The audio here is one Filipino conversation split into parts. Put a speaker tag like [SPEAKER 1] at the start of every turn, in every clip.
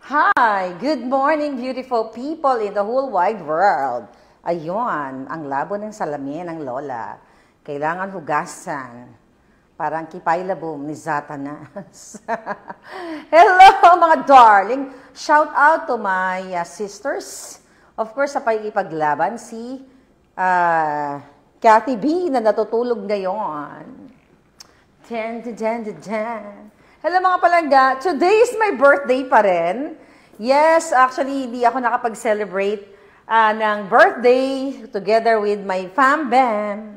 [SPEAKER 1] Hi! Good morning, beautiful people in the whole wide world. Ayun, ang labo ng salamin ng Lola. Kailangan hugasan. Parang kipaylabong ni Satanas. Hello, mga darling! Shout out to my sisters. Of course, sa paikipaglaban, si Cathy B na natutulog ngayon. Hello mga palangga, today is my birthday pa rin. Yes, actually, hindi ako nakapag-celebrate ng birthday together with my fam-bam.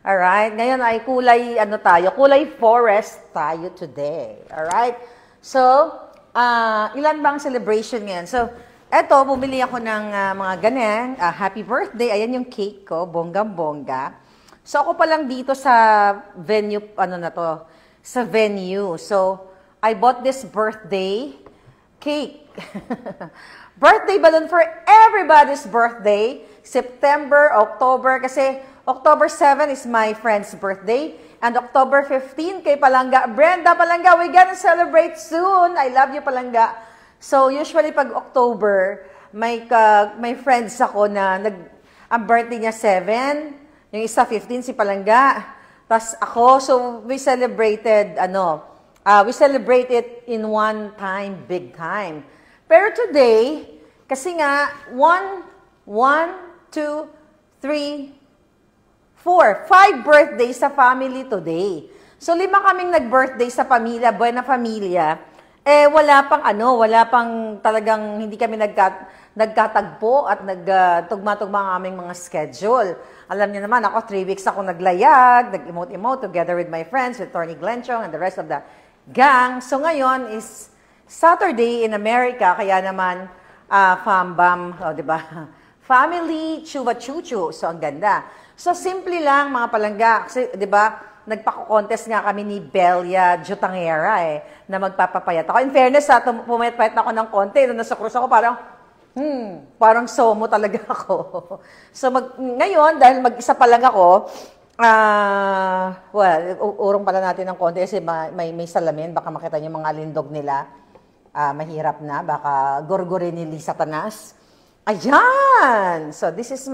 [SPEAKER 1] Alright, ngayon ay kulay forest tayo today. Alright, so, ilan bang celebration ngayon? So, eto, bumili ako ng mga ganyan, happy birthday, ayan yung cake ko, bonggang-bongga. So, ako pa lang dito sa venue, sa venue. So, I bought this birthday cake. Birthday balloon for everybody's birthday. September, October, kasi October 7 is my friend's birthday. And October 15 kay Palangga. Brenda Palangga, we gonna celebrate soon. I love you, Palangga. So, usually pag October, may friends ako na ang birthday niya 7, yung isa 15 si Palangga. Tapos ako, so we celebrated it in one time, big time. Pero today, kasi nga, 5 birthdays sa family today. So 5 kaming nag-birthday sa pamilya, Buena Familia. Wala pang talagang hindi kami nagkatagpo at nagtugma-tugma ang aming mga schedule. Alam niyo naman, ako 3 weeks ako naglayag, nag-emote-emote together with my friends, with Tony Glenchong and the rest of the gang. So ngayon is Saturday in America, kaya naman fam-bam, diba? Family, chuba-chuchu. So ang ganda. So simple lang mga palangga, kasi diba, nagpako-contest nga kami ni Belia Jutangera na magpapapayat ako. In fairness, pumayat-payat ako ng konti. Nung nasa cruise ako, parang somo talaga ako. So, ngayon, dahil mag-isa pa lang ako, urong pala natin ng konti kasi may salamin. Baka makita niyo mga alindog nila. Mahirap na. Baka gorgorin ni Satanas. Ayan! So, this is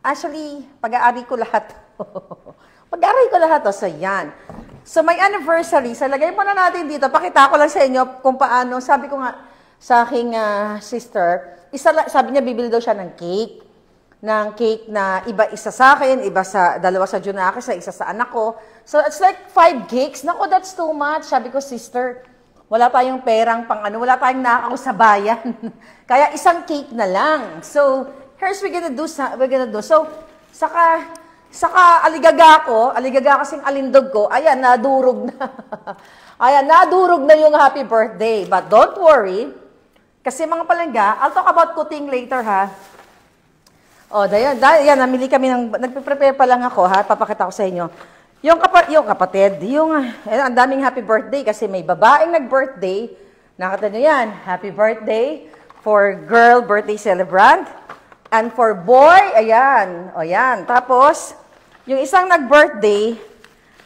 [SPEAKER 1] actually, pag-aari ko lahat. Pag-aari ko lahat. So, yan. So, may anniversary. So, lagay muna natin dito. Pakita ko lang sa inyo kung paano. Sabi ko nga, sa aking sister, sabi niya bibili daw siya ng cake na isa sa akin, dalawa sa Junaki, isa sa anak ko. So it's like 5 cakes. Naku, that's too much. Sabi ko, sister, wala tayong perang wala tayong nakakaw sa bayan. Kaya isang cake na lang. So here's we're gonna do. So saka aligaga kasing alindog ko, ayan, nadurog na. Ayan, nadurog na yung happy birthday. But don't worry, kasi mga palangga, I'll talk about cooking later, ha? Yan, namili kami nagpe-prepare pa lang ako, ha? Papakita ko sa inyo. Yung kapatid, ang daming happy birthday kasi may babaeng nag-birthday. Nakita nyo yan, happy birthday for girl birthday celebrant. And for boy, ayan, Tapos, yung isang nag-birthday,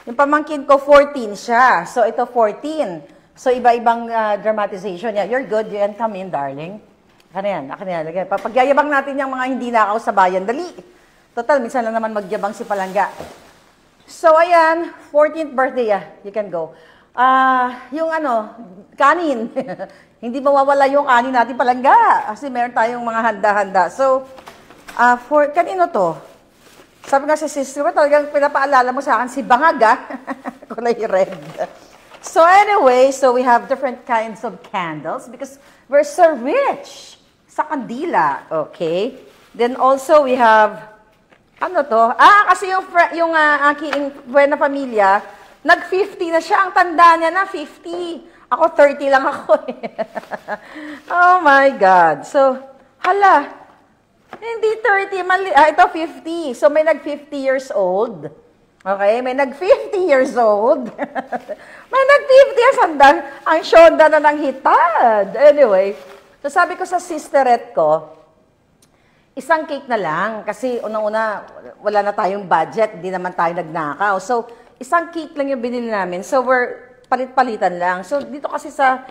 [SPEAKER 1] yung pamangkin ko, 14 siya. So, ito 14. So, iba-ibang dramatization niya. You're good. You can come in, darling. Akin yan. Pagyayabang natin yung mga hindi nakaw sa bayan. Dali. Total, minsan lang naman magyabang si Palangga. So, ayan. 14th birthday, you can go. Yung kanin. Hindi mawawala yung kanin natin, Palangga. Kasi meron tayong mga handa-handa. So, kanino to? Sabi nga sa sister ko, talagang pinapaalala mo sa akin si Bangaga. Kulay red. So anyway, we have different kinds of candles because we're so rich sa kandila. Okay? Then also we have, kasi yung aking Buena Familia, nag-50 na siya. Ang tanda niya na, 50. Ako, 30 lang ako. Oh my God. So, hindi 30, ito 50. So may nag-50 years old. Okay, may nag-50 years old. May nag-50 years old. Ang syonda na ng hitad. Anyway, so sabi ko sa sisterette ko, isang cake na lang. Kasi unang-una, wala na tayong budget. Hindi naman tayo nagnakaw. So, isang cake lang yung binili namin. So, we're palit-palitan lang. So, dito kasi sa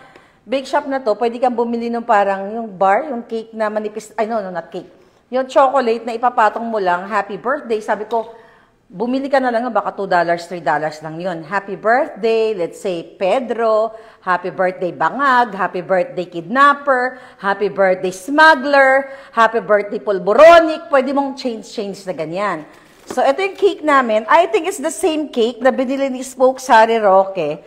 [SPEAKER 1] bake shop na to, pwede kang bumili ng parang yung bar, yung cake na manipis, ay no, not cake. Yung chocolate na ipapatong mo lang, happy birthday. Sabi ko, bumili ka na lang, baka $2, $3 lang yun. Happy birthday, let's say Pedro, happy birthday bangag, happy birthday kidnapper, happy birthday smuggler, happy birthday pulboronic, pwede mong change na ganyan. So, ito yung cake namin. I think it's the same cake na binili ni Spoke Sari Roque.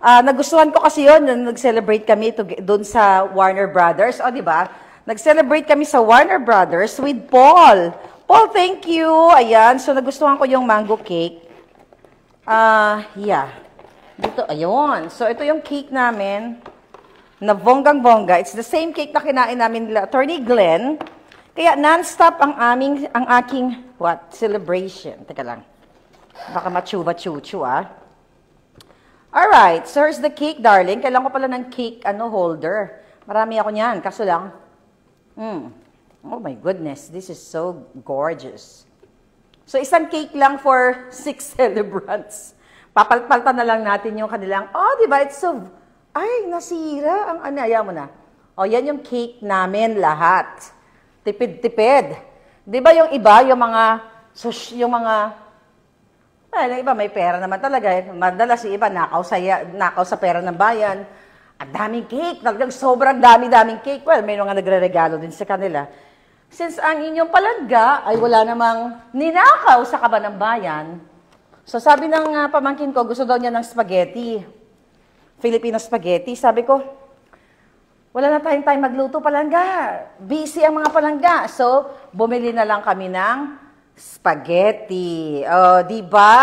[SPEAKER 1] Nagustuhan ko kasi yun, nag-celebrate kami doon sa Warner Brothers. O, di ba? Nag-celebrate kami sa Warner Brothers with Paul. Paul, thank you. Ayan. So, nagustuhan ko yung mango cake. Yeah. Dito, ayun. So, ito yung cake namin na bonggang-bongga. It's the same cake na kinain namin nila, Attorney Glenn. Kaya non-stop ang aking, celebration. Teka lang. Baka machuba-chuchu, Alright. So, here's the cake, darling. Kailangan ko pala ng cake, holder. Marami ako niyan. Kaso lang, oh my goodness, this is so gorgeous. So, isang cake lang for 6 celebrants. Papalpaltan na lang natin yung kanilang, di ba, it's so, ay, nasira ang anaya mo na. Yan yung cake namin lahat. Tipid-tipid. Di ba yung iba, yung iba may pera naman talaga. Madalas yung iba, nakaw sa pera ng bayan. Ang daming cake, talagang sobrang daming cake. Well, may mga nagre-regalo din sa kanila. Since ang inyong palangga ay wala namang ninakaw sa kaban ng bayan, so sabi ng pamangkin ko, gusto daw niya ng spaghetti. Filipino spaghetti. Sabi ko, wala na tayong time magluto palangga. Busy ang mga palangga. So, bumili na lang kami ng spaghetti. Diba?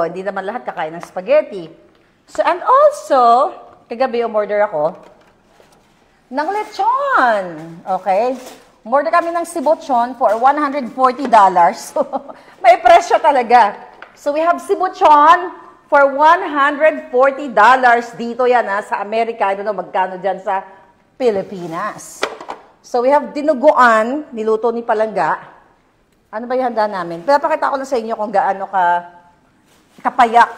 [SPEAKER 1] Hindi naman lahat kakain ng spaghetti. So, and also, kagabi umorder ako ng lechon. Okay? Umorder kami ng sibuchon for $140. So, may presyo talaga. So, we have sibuchon for $140. Dito yan, sa Amerika. I don't know magkano dyan sa Pilipinas. So, we have dinuguan, niluto ni Palangga. Ano ba yung handa namin? Pinapakita ko lang sa inyo kung gaano kapayak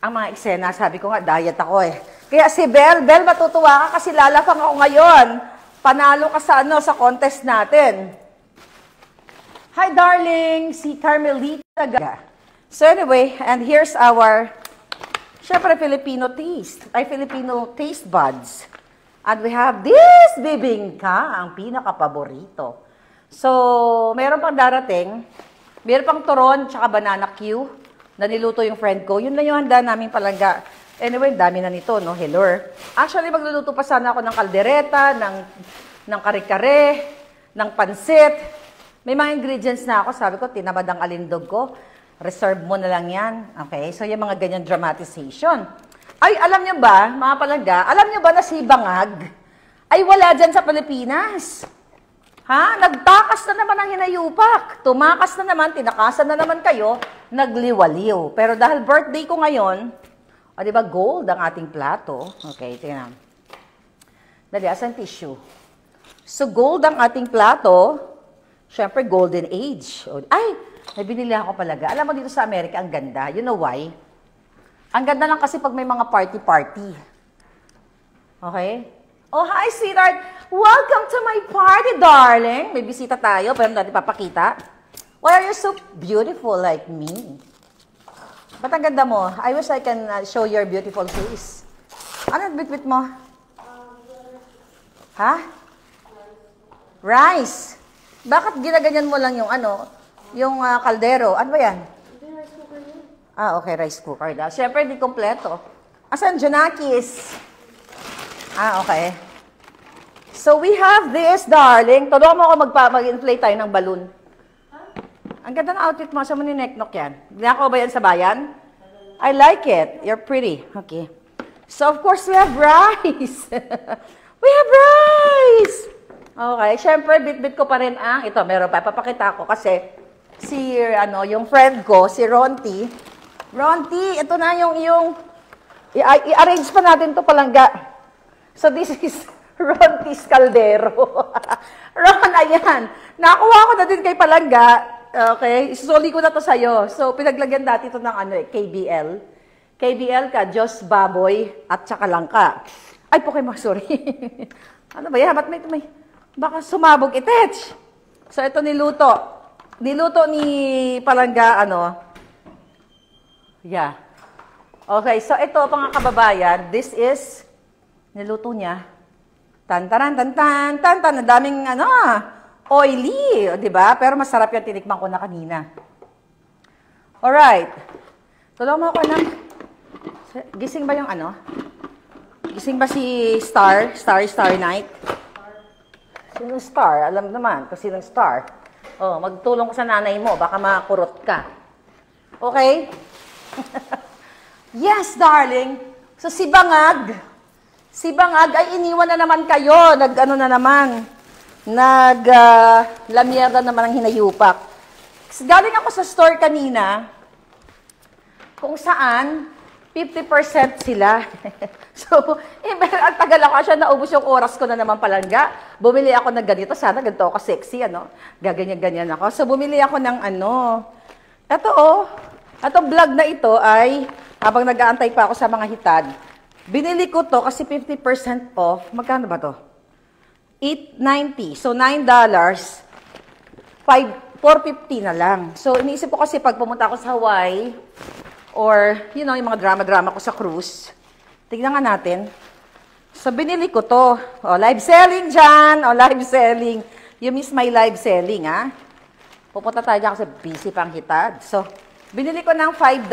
[SPEAKER 1] ang mga eksena. Sabi ko nga, diet ako Kaya si Bel, matutuwa ka kasi lalapang ako ngayon. Panalo ka sa sa contest natin. Hi, darling! Si Carmelita. So anyway, and here's our, syempre, Filipino taste buds. And we have this bibingka, ang pinaka-paborito. So, meron pang darating. Meron pang turon, tsaka banana Q, na niluto yung friend ko. Yun lang yung handa namin palangga. Anyway, dami na nito, no? Helor. Actually, magluluto pa sana ako ng kaldereta, ng kare-kare, ng pansit. May mga ingredients na ako. Sabi ko, tinamad ang alindog ko. Reserve mo na lang yan. Okay? So, yung mga ganyan dramatization. Ay, alam niyo ba, mga palangga, alam niyo ba na si Bangag ay wala dyan sa Pilipinas? Nagtakas na naman ang hinayupak. Tumakas na naman, tinakasan na naman kayo, nagliwaliw. Pero dahil birthday ko ngayon, di ba, gold ang ating plato. Okay, tingnan. Dali, asan tissue? So, gold ang ating plato. Siyempre, golden age. Ay, may binili ako palaga. Alam mo, dito sa Amerika, ang ganda. You know why? Ang ganda lang kasi pag may mga party-party. Okay? Oh, hi, sweetheart. Welcome to my party, darling. May bisita tayo, pero natin papakita. Why are you so beautiful like me? Ba't ang ganda mo? I wish I can show your beautiful face. Ano bit-bit mo? Rice. Bakit ginaganyan mo lang yung yung kaldero? Ano ba yan? Okay, rice cooker daw. Siyempre, di kompleto. Asan, Junakis? Okay. So, we have this, darling. Tulungan mo ako mag-inflate tayo ng balloon. Ang ganda ng outfit mo. Saan mo nineknok yan? Ginako ba yan sa bayan? I like it. You're pretty. Okay. So, of course, we have rice. We have rice! Okay. Siyempre, bit-bit ko pa rin ang... Ito, meron pa. Papakita ko kasi yung friend ko, si Ronti, ito na yung i-arrange pa natin to palangga. So, this is Ronti's Caldero. Ron, ayan. Nakuha ko na din kay palangga. Okay? Isusuli ko na to sa'yo. So, pinaglagyan dati ito ng KBL. KBL ka, Diyos, baboy, at saka langka. Ay, Pokemon, sorry. Ano ba yan? Ba't may baka sumabog itech. So, ito niluto. Niluto ni Palangga, yeah. Okay, so ito, mga kababayan, this is, niluto niya. Tan-taran, tan-tan, tan-tan, ang daming, oily, di ba? Pero masarap yan, tinikman ko na kanina. Alright. Tulong mo ako ng, gising ba yung Gising ba si Starry Night? Sinong Star? Alam naman kung sinong Star. Oh, magtulong ka sa nanay mo, baka makurot ka. Okay? Yes, darling. So si Bangag ay iniwan na naman kayo. Lamierda naman ang hinayupak. Galing ako sa store kanina, kung saan 50% sila. So, ang tagal ako siya, naubos yung oras ko na naman Palangga. Bumili ako ng ganito, sana ganito ako sexy, gaganyan-ganyan ako. So, bumili ako ng Itong vlog na ito ay, habang nag-aantay pa ako sa mga hitad, binili ko to kasi 50% off. Magkano ba to? $8.90. So, $9, $4.50 na lang. So, iniisip ko kasi pag pumunta ako sa Hawaii, or, yung mga drama-drama ko sa cruise. Tignan nga natin. So, binili ko to. O, live selling dyan. O, live selling. You miss my live selling, ha? Pupunta tayo dyan kasi busy pang hitad. So, binili ko ng $5.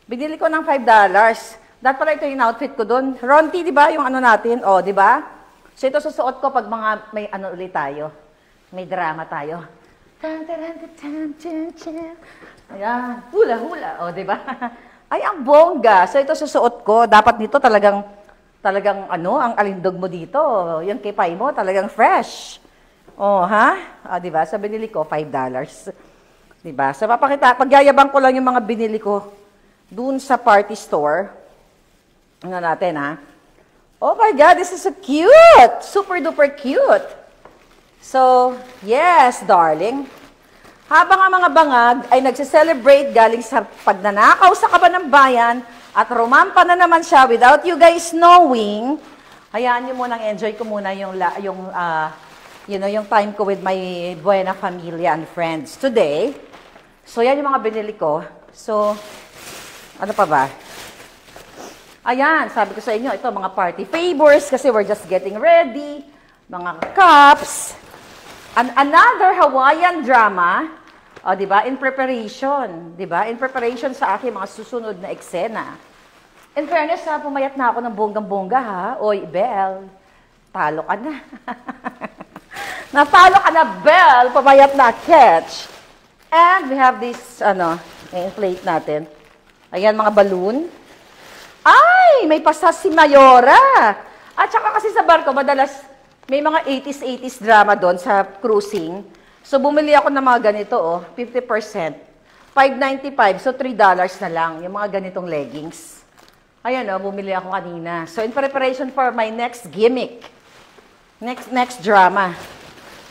[SPEAKER 1] Binili ko ng $5. Dapat pala ito yung outfit ko doon. Ronti, di ba? Yung natin. O, di ba? So, ito susuot ko pag may ulit tayo. May drama tayo. Ayan, hula-hula, o, diba? Ay, ang bongga. So, ito susuot ko. Dapat dito talagang, ang alindog mo dito. Yung kipay mo, talagang fresh. O, ha? O, diba? So, binili ko, $5. Diba? So, pagyayabang ko lang yung mga binili ko dun sa party store. Natin, ha? Oh my God, this is so cute! Super-duper cute! So, yes, darling. Habang ang mga bangag ay nagse-celebrate galing sa pagnanakaw sa kaban ng bayan at rumampa na naman siya without you guys knowing, hayaan nyo munang enjoy ko muna yung time ko with my buena familia and friends today. So, yan yung mga binili ko. So, ano pa ba? Ayan, sabi ko sa inyo, ito mga party favors kasi we're just getting ready. Mga cups. Another Hawaiian drama, di ba? In preparation, di ba? In preparation sa aking mga susunod na eksena. In fairness, pumayat na ako ng bonggang-bongga, ha? Oy, Belle, talo ka na. Natalo ka na, Belle, pumayat na, catch. And we have this, i-inflate natin. Ayan, mga balloon. Ay, may pasas si Mayora. At saka kasi sa barko, madalas, may mga 80s drama doon sa cruising. So, bumili ako ng mga ganito, 50%. $5.95, so $3 na lang, yung mga ganitong leggings. Ayan, bumili ako kanina. So, in preparation for my next gimmick. Next drama.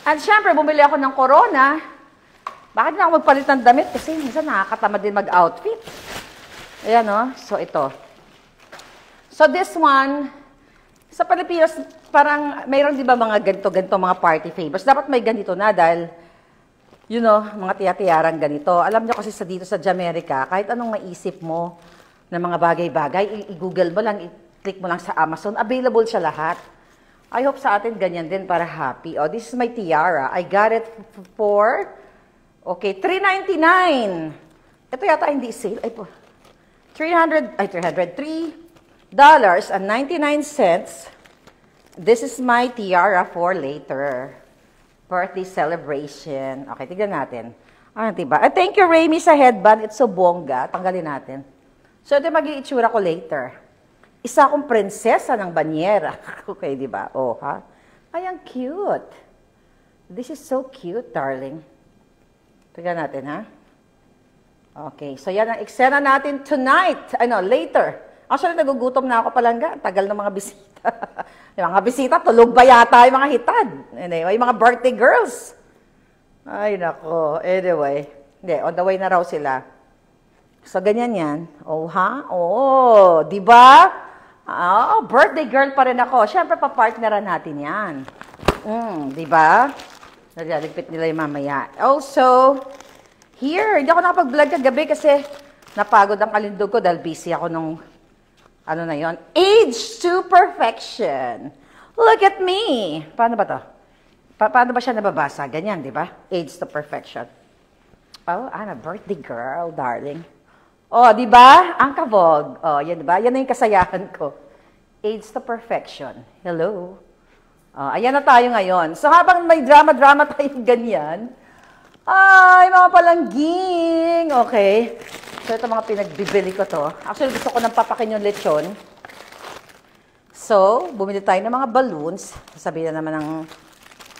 [SPEAKER 1] At syempre, bumili ako ng Corona. Bakit na ako magpalit ng damit? Kasi minsan nakakatamad din mag-outfit. Ayan, so ito. So, this one, sa Pilipinas, parang mayroon di ba mga ganito mga party favors. Dapat may ganito na dahil, mga tiyatiyaran ganito. Alam nyo kasi dito sa Jamaica, kahit anong maisip mo na mga bagay-bagay, i-google mo lang, i-click mo lang sa Amazon, available siya lahat. I hope sa atin ganyan din para happy. Oh, this is my tiara. I got it for, $3.99. Ito yata hindi sale. Ay po. $303.99. This is my tiara for later. Birthday celebration. Okay, tignan natin. Diba? Thank you, Remy, sa headband. It's so bongga. Tanggalin natin. So, ito mag-iitsura ko later. Isa akong prinsesa ng banyera. Okay, diba? Oh, ha? Ay, ang cute. This is so cute, darling. Tignan natin, ha? Okay, so yan ang eksena natin tonight. Later. Actually, nagugutom na ako Palangga. Tagal ng mga bisita. Yung mga bisita, tulog ba yata yung mga hitad? Anyway, yung mga birthday girls. Ay, nako. Anyway, hindi, on the way na raw sila. So, ganyan yan. Oh, ha? Oh, di ba? Oh, birthday girl pa rin ako. Siyempre, pa-partneran natin yan. Di ba? Nagaligpit nila yung mamaya. Also, here, hindi ako nakapag-vlog kagabi kasi napagod ang kalindog ko dahil busy ako nung, ano na yon, Age to Perfection. Look at me. Paano ba to? Paano ba siya nababasa? Ganyan, di ba? Age to Perfection. Oh, I'm a birthday girl, darling. Oh, di ba? Ang kabog. Oh, yan, di ba? Yan na yung kasayahan ko. Age to Perfection. Hello. Oh, ayan na tayo ngayon. So, habang may drama-drama tayong ganyan, ay, mga palangging. Okay. So, ito mga pinagbibili ko to. Actually, gusto ko nang papakin yung lechon. So, bumili tayo ng mga balloons. Sasabihin na naman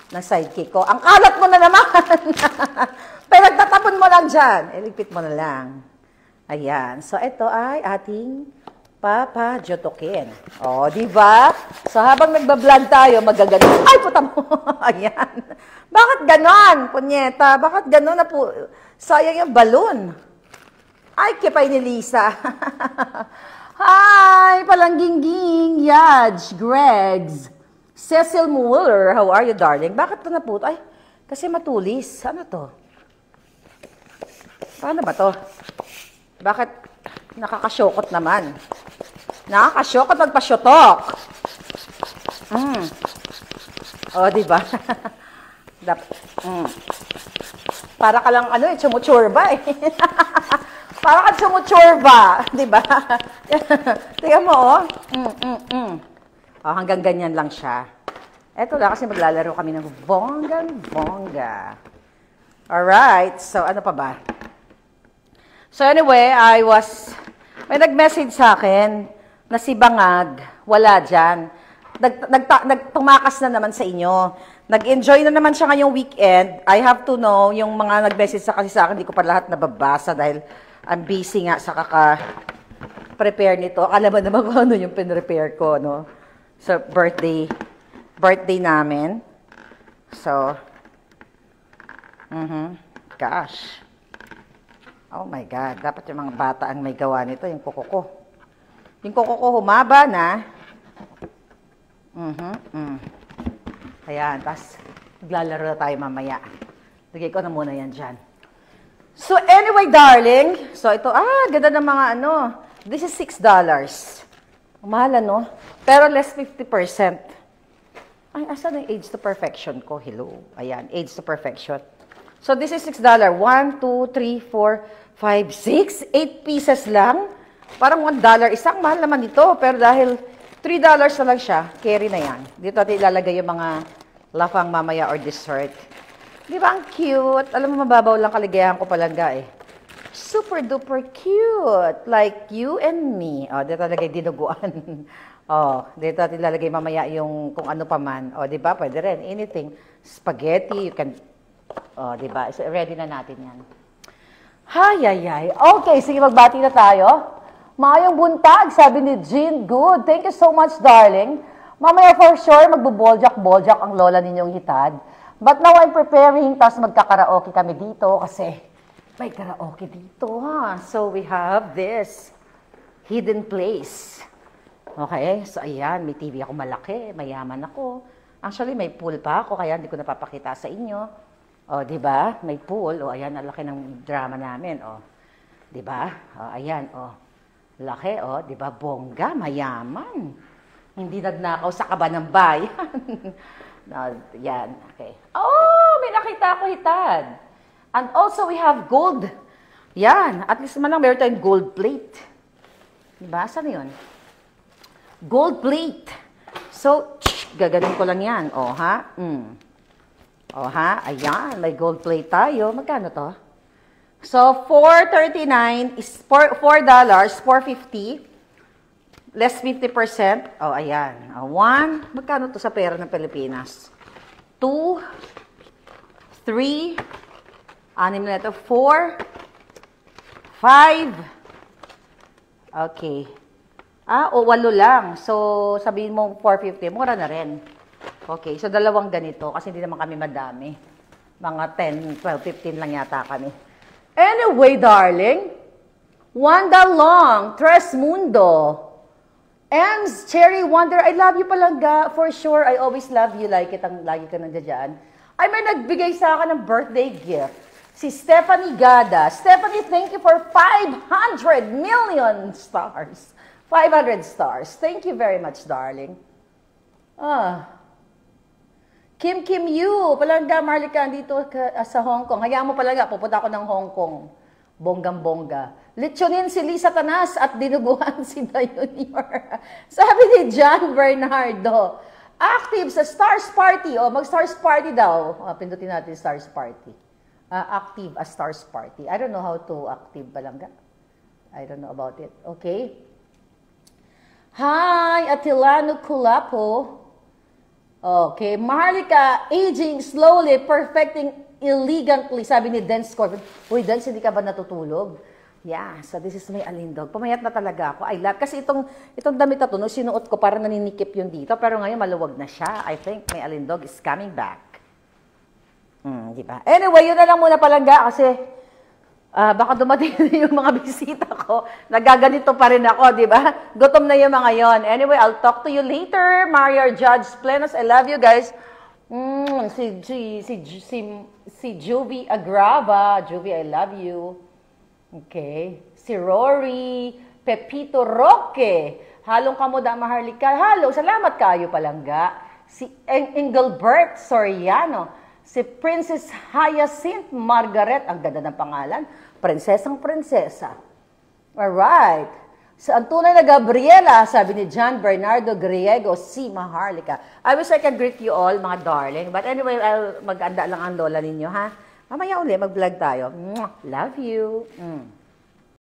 [SPEAKER 1] ng sidekick ko, ang kalat mo na naman! Pero nagtatapon mo lang dyan. Iligpit mo na lang. Ayan. So, ito ay ating papajotokin. O, di ba? So, habang nagbablog tayo, magaganon. Ay, puta mo! Ayan. Bakit ganon, punyeta? Bakit ganon na po? Sayang yung balloon. Ay, kipay ni Lisa. Hi, Palangging-ging, Yaj, Gregs, Cecil Mueller. How are you, darling? Bakit ito na po? Ay, kasi matulis. Ano to? Paano ba to? Bakit nakakasyokot naman? Nakakasyokot magpasyotok. O, diba? Para ka lang, ano tsumutsurba eh. Para ka tsumutsurba. Diba? Tingnan mo, oh. Oh, hanggang ganyan lang siya. Eto lang kasi maglalaro kami ng bonggang-bongga. Alright, so ano pa ba? So anyway, may nag-message sa akin na si Bangag, wala dyan. Nagtumakas na naman sa inyo. Nag-enjoy na naman siya ngayong weekend. I have to know, yung mga nag-message kasi sa akin, hindi ko pa lahat nababasa dahil I'm busy nga sa kaka-prepare nito. Akala ba naman kung ano yung pinrepare ko, no? So, birthday namin. So, gosh. Oh my God, dapat yung mga bata ang may gawa nito, yung kuko ko. Yung kuko ko humaba na. Ayan, tapos maglalaro na tayo mamaya. Lagay ko na muna yan dyan. So anyway, darling. So ito, ganda ng mga ano. This is $6. Mahal, no? Pero less 50%. Ay, asan yung Age to Perfection ko? Hello. Ayan, Age to Perfection. So this is $6. 1, 2, 3, 4, 5, 6, 8 pieces lang. Parang $1 isang. Mahal naman ito. Pero dahil $3 na lang siya, carry na yan. Dito natin ilalagay yung mga lafang mamaya or dessert. Di ba ang cute? Alam mo, mababaw lang kaligayahan ko palangga eh. Super duper cute. Like you and me. O, dito lagay dinuguan. O, dito natin ilalagay mamaya yung kung ano pa man. O, di ba? Pwede rin. Anything. Spaghetti. You can... O, di ba? So, ready na natin yan. Hay. Okay, sige, magbati na tayo. Mayong buntag, sabi ni Jean Good. Thank you so much, darling. Mamaya for sure, magbuboljak-boljak ang lola ninyong hitad. But now I'm preparing, tapos magkakaraoke kami dito kasi may karaoke dito, ha? So we have this hidden place. Okay, so ayan, may TV ako malaki, mayaman ako. Actually, may pool pa ako, kaya hindi ko napapakita sa inyo. O, di ba? May pool. O, ayan, ang laki ng drama namin. O, di ba? O, ayan, o. Laki, o. Di ba? Bongga, mayaman. Hindi nagnakaw sa kaba ng bayan. No, yan, okay. Oh, may nakita ako hitad. And also, we have gold. Yan, at least man lang meron tayong gold plate. Diba? Saan yun? Gold plate. So, gaganon ko lang yan. O, ha? O, ha? Ayan, may gold plate tayo. Magkano to? So, $4.39 is $4, $4.50. Less 50%. Oh, ayan. 1, magkano to sa pera ng Pilipinas? 2, 3, 6 na ito, 4, 5. Okay. 8 lang. So, sabihin mo 450, mura na rin. Okay, so dalawang ganito kasi hindi naman kami madami. Mga 10, 12, 15 lang yata kami. Anyway, darling, Wanda Long, Tres Mundo. Ems, Cherry Wonder, I love you palangga. For sure, I always love you. Like it, ang lagi ka nandiyan. Ay, may nagbigay sa akin ng birthday gift. Si Stephanie Gada. Stephanie, thank you for 500 million stars. 500 stars. Thank you very much, darling. Kim Yu, palangga, Marlica, dito sa Hong Kong. Hayaan mo palangga, pupunta ako ng Hong Kong. Bonggang-bongga. Litsunin si Lisa Tanas at dinuguan si Junior. Sabi ni John Bernardo, active sa Stars Party. O, mag-Stars Party daw. Pindutin natin Stars Party. Active as Stars Party. I don't know how to active palangga. I don't know about it. Okay? Hi, Atilano Kulapo. Okay, Maharlika, aging slowly, perfecting elegantly, sabi ni Dance Corbin. Uy, Dance, hindi ka ba natutulog? Yeah, so this is my alindog. Pumayat na talaga ako. I love, kasi itong damit na ito, no, sinuot ko para naninikip yun dito, pero ngayon maluwag na siya. I think my alindog is coming back. Di ba? Anyway, yun na lang muna palangga kasi baka dumating na yung mga bisita ko. Nagaganito pa rin ako, di ba? Gutom na yung mga yon. Anyway, I'll talk to you later. Mario Judge Plenos, I love you guys. Si Juvie Agrava. Juvie, I love you. Okay. Si Rory. Pepito Roque. Halong kamuda, Maharlika. Halo, salamat kayo palangga. Si Engelbert Soriano. Si Princess Hyacinth Margaret, ang ganda ng pangalan, prinsesang-prinsesa. Alright. Sa ang tunay na Gabriela, sabi ni John Bernardo Griego, si Maharlika. I wish I could greet you all, mga darling. But anyway, mag-anda lang ang lola ninyo, ha? Mamaya uli, mag-vlog tayo. Love you.